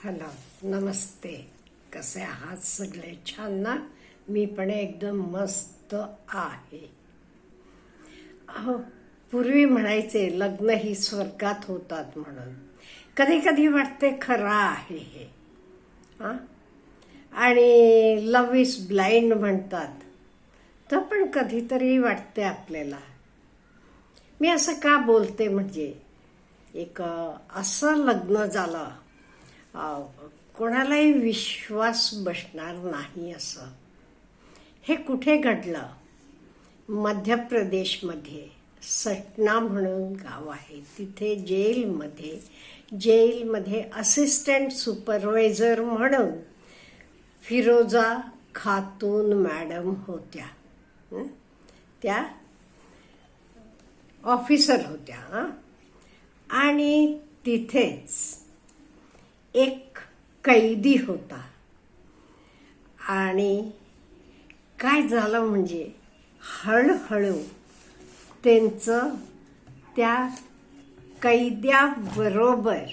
Hello, नमस्ते. कसे आहात सगळे? छान ना? मी पण एकदम मस्त आहे. अहो, पूर्वी म्हणायचे लग्न ही स्वर्गात होतात म्हणून. कधी कधी वाटते खरं आहे हे. हां, आणि लव्ह इज ब्लाइंड म्हणतात, तर पण कधीतरी वाटते आपल्याला. मी असं का बोलते म्हणजे असं लग्न झालं, कोणालाही विश्वास बसणार नाही असं. हे कुठे घडलं? मध्य प्रदेशमध्ये सटना म्हणून गाव आहे. तिथे जेलमध्ये असिस्टंट सुपरवायझर म्हणून फिरोजा खातून मॅडम होत्या. त्या ऑफिसर होत्या. आणि तिथेच एक कैदी होता. आणि काय झालं म्हणजे हळूहळू त्यांचं त्या कैद्याबरोबर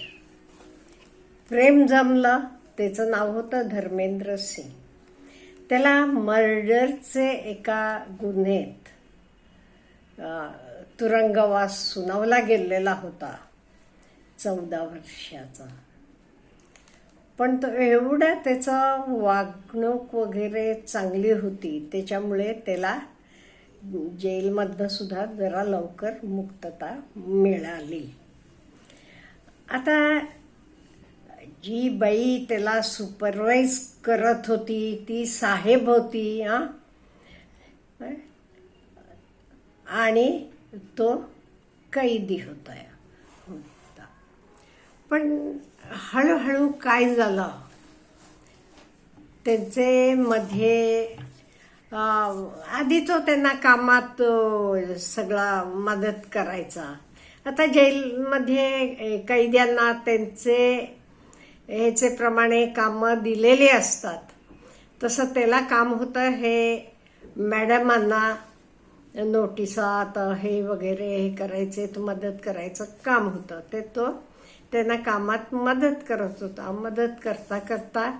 प्रेम जमलं. त्याचं नाव होतं धर्मेंद्र सिंग. त्याला मर्डरचे एका गुन्ह्यात तुरुंगवास सुनावला गेलेला होता, 14 वर्षाचा. पण तो एवढा त्याचा वागणूक वगैरे चांगली होती, त्याच्यामुळे त्याला जेलमधनं सुद्धा जरा लवकर मुक्तता मिळाली. आता जी बाई त्याला सुपरवाइज करत होती ती साहेब होती. आणि तो कैदी होता. पण हळूहळू काय झालं, त्यांचे मध्ये आधी तो त्यांना कामात सगळा मदत करायचा. आता जेलमध्ये कैद्यांना त्यांचे ह्याचे प्रमाणे कामं दिलेली असतात, तसं त्याला काम होतं हे मॅडमांना नोटिसात हे वगैरे हे करायचे, तो मदत करायचं काम होतं. तो त्यांना कामात मदत करत होता. मदत करता करता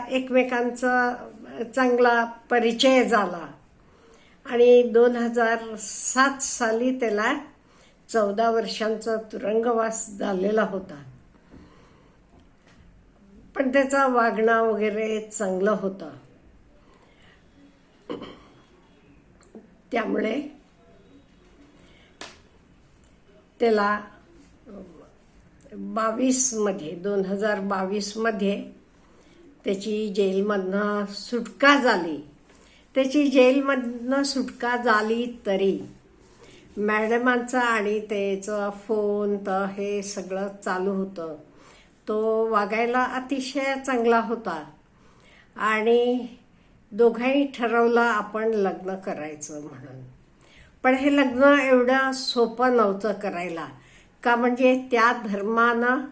एकमेकांचा चांगला परिचय झाला. आणि 2007 साली त्याला 14 वर्षांचा तुरुंगवास झालेला होता. पण त्याचा वागणं वगैरे चांगलं होतं. त्यामुळे त्याला 2022 मध्ये त्याची जेलमधनं सुटका झाली. त्याची जेलमधनं सुटका झाली तरी मॅडमांचा आणि त्याचं फोन तर हे सगळं चालू होतं. तो वागायला अतिशय चांगला होता. आणि दोघांनी ठरवलं आपण लग्न करायचं म्हणून. पण हे लग्न एवढं सोपं नव्हतं करायला, का म्हणजे त्या धर्मानं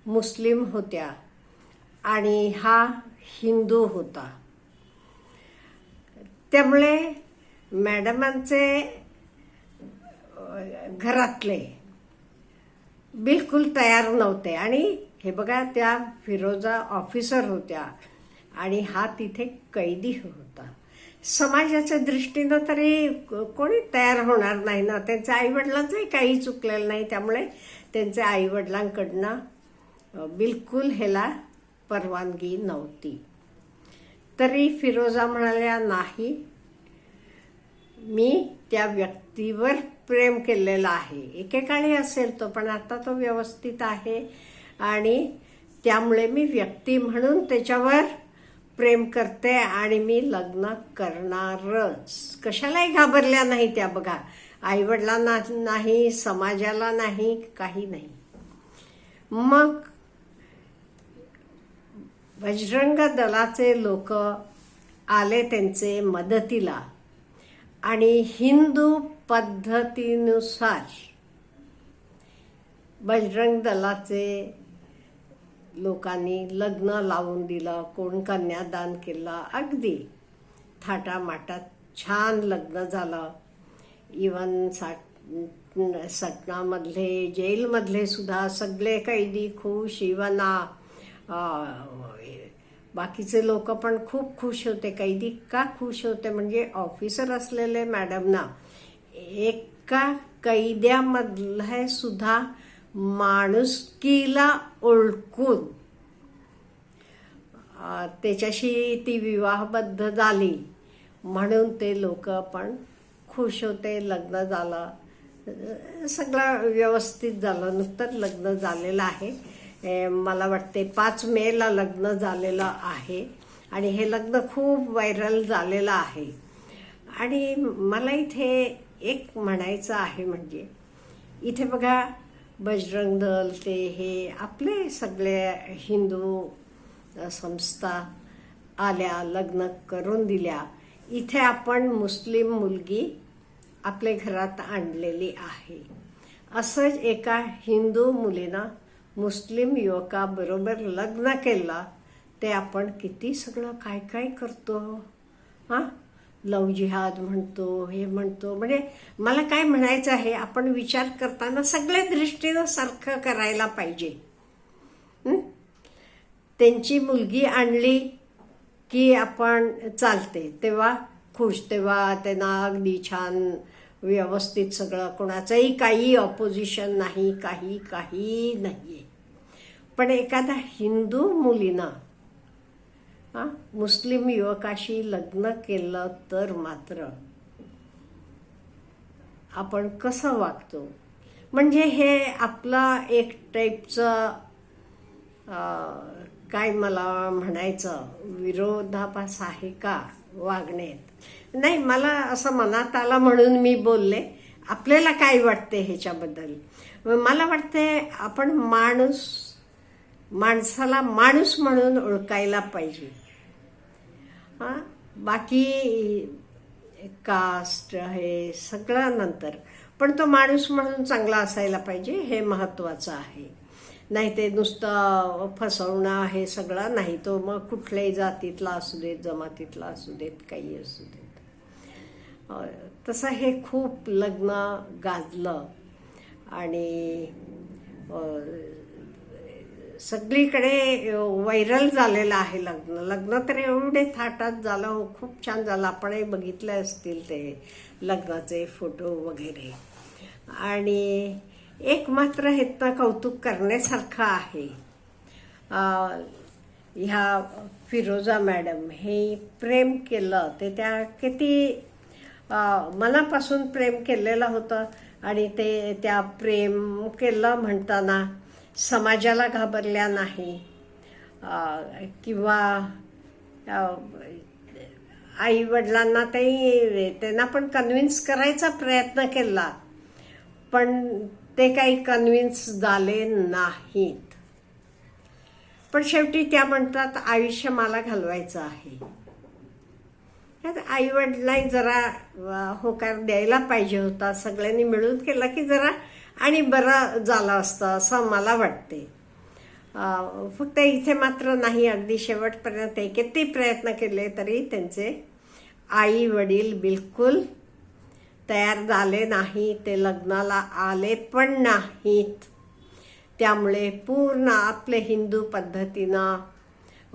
मुस्लिम होत्या आणि हा हिंदू होता. त्यामुळे मॅडमांचे घरातले बिलकुल तयार नव्हते. आणि हे बघा, त्या फिरोजा ऑफिसर होत्या आणि हा तिथे कैदी होता. समाजाच्या दृष्टीनं तरी कोणी तयार होणार नाही ना. त्यांच्या आईवडिलांचंही काही चुकलेलं नाही, त्यामुळे त्यांच्या आईवडिलांकडनं बिलकुल ह्याला परवानगी नव्हती. तरी फिरोजा म्हणाल्या, नाही, मी त्या व्यक्तीवर प्रेम केलेलं आहे. एकेकाळी असेल तो, पण आता तो व्यवस्थित आहे आणि त्यामुळे मी व्यक्ती म्हणून त्याच्यावर प्रेम करते आणि मी लग्न करणारच. कशालाही घाबरल्या नाही त्या. बघा, आईवडिलांना नाही, समाजाला नाही, काही नाही. मग बजरंग दलाचे लोक आले त्यांचे मदतीला आणि हिंदू पद्धतीनुसार बजरंग दलाचे लोकांनी लग्न लावून दिलं. कोण कन्यादान केलं. अगदी थाटामाटात छान लग्न झालं. इवन सटनामधले जेलमधले सुद्धा सगळे कैदी खुश. इवन बाकीचे लोक पण खूप खुश होते. कैदी का खुश होते म्हणजे ऑफिसर असलेले मॅडमना एका कैद्यामधलं सुद्धा माणुसकीला ओळखून त्याच्याशी ती विवाहबद्ध झाली म्हणून ते लोक पण खुश होते. लग्न झालं, सगळं व्यवस्थित झालं. नुकतंच लग्न झालेलं आहे. मला वाटते 5 मेला लग्न झालेलं आहे आणि हे लग्न खूप व्हायरल झालेलं आहे. आणि मला इथे एक म्हणायचं आहे, म्हणजे इथे बघा बजरंग दल ते हे आपले सगळे हिंदू संस्था आल्या, लग्न करून दिल्या. इथे आपण मुस्लिम मुलगी आपल्या घरात आणलेली आहे. असंच एका हिंदू मुलीनं मुस्लिम युवकाबरोबर लग्न केलं. ते आपण किती सगळं काय काय करतो, हां, लव जिहाद म्हणतो, हे म्हणतो. म्हणजे मला काय म्हणायचं आहे, आपण विचार करताना सगळ्या दृष्टीनं सारखं करायला पाहिजे. त्यांची मुलगी आणली की आपण चालते तेव्हा खुश, तेव्हा त्यांना अगदी छान व्यवस्थित सगळं, कोणाचंही काही ऑपोजिशन नाही, काही नाही. पण एखादा हिंदू मुलीनं मुस्लिम युवकाशी लग्न केलं तर मात्र आपण कसं वागतो, म्हणजे हे आपला एक टाईपचं काय मला म्हणायचं विरोधाभास आहे का वागण्यात. नाही, मला असं मनात आलं म्हणून मी बोलले. आपल्याला काय वाटते ह्याच्याबद्दल? मला वाटते आपण माणसाला माणूस म्हणून ओळखायला पाहिजे. बाकी कास्ट हे सगळं नंतर, पण तो माणूस म्हणून चांगला असायला पाहिजे, हे महत्त्वाचं आहे. नाही ते नुसतं फसवणं हे सगळं नाही. तो मग कुठल्याही जातीतला असू देत, जमातीतला असू देत, काही असू देत. तसं हे खूप लग्न गाजलं आणि सगळीकडे व्हायरल झालेलं आहे लग्न तर एवढे थाटात झालं, खूप छान झालं. आपणही बघितले असतील ते लग्नाचे फोटो वगैरे. आणि एक मात्र ह्यातनं कौतुक करण्यासारखं आहे, ह्या फिरोजा मॅडम हे प्रेम केलं ते त्या किती मनापासून प्रेम केलेलं होतं. आणि ते त्या प्रेम केलं म्हणताना समाजाला घाबरल्या नाही किंवा आई वडिलांना त्यांना पण कन्व्हिन्स करायचा प्रयत्न केला, पण ते काही कन्व्हिन्स झाले नाहीत. पण शेवटी त्या म्हणतात आयुष्य मला घालवायचं आहे. आई वडिलांनी जरा होकार द्यायला पाहिजे होता, सगळ्यांनी मिळून केला की जरा आणि बरं झालं असतं असं मला वाटते. फक्त इथे मात्र नाही, अगदी शेवटपर्यंत किती प्रयत्न केले तरी त्यांचे आई वडील बिलकुल तयार झाले नाही, ते लग्नाला आले पण नाहीत. त्यामुळे पूर्ण आपले हिंदू पद्धतीनं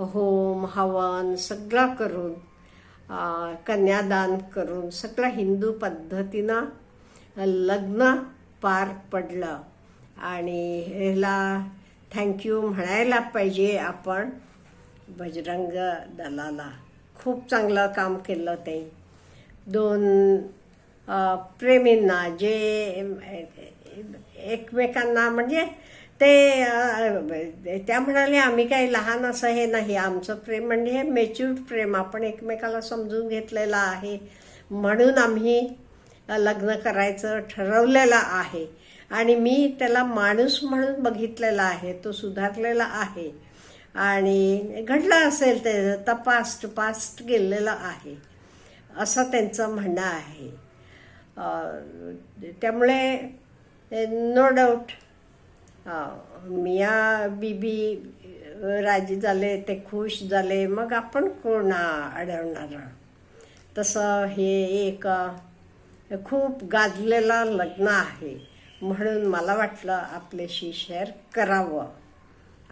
होम हवन सगळं करून, कन्यादान करून सगळं हिंदू पद्धतीनं लग्न पार पडलं. आणि ह्याला थँक्यू म्हणायला पाहिजे आपण बजरंग दलाला. खूप चांगलं काम केलं ते. 2 प्रेमींना जे एकमेकांना म्हणजे त्या म्हणाले आम्ही काही लहान असं हे नाही, आमचं प्रेम म्हणजे हे मॅच्युर्ड प्रेम, आपण एकमेकाला समजून घेतलेलं आहे म्हणून आम्ही लग्न करायचं ठरवलेलं आहे. आणि मी त्याला माणूस म्हणून बघितलेला आहे, तो सुधारलेला आहे आणि घडलं असेल ते पास्ट गेलेलं आहे असं त्यांचं म्हणणं आहे. त्यामुळे नो डाऊट मिया बीबी राजी झाले, ते खुश झाले, मग आपण कोण अडवणार. तसं हे एक खूप गाजलेलं लग्न आहे म्हणून मला वाटलं आपल्याशी शेअर करावं.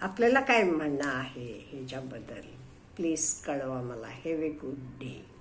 आपल्याला काय म्हणणं आहे ह्याच्याबद्दल प्लीज कळवा मला. Have a good day.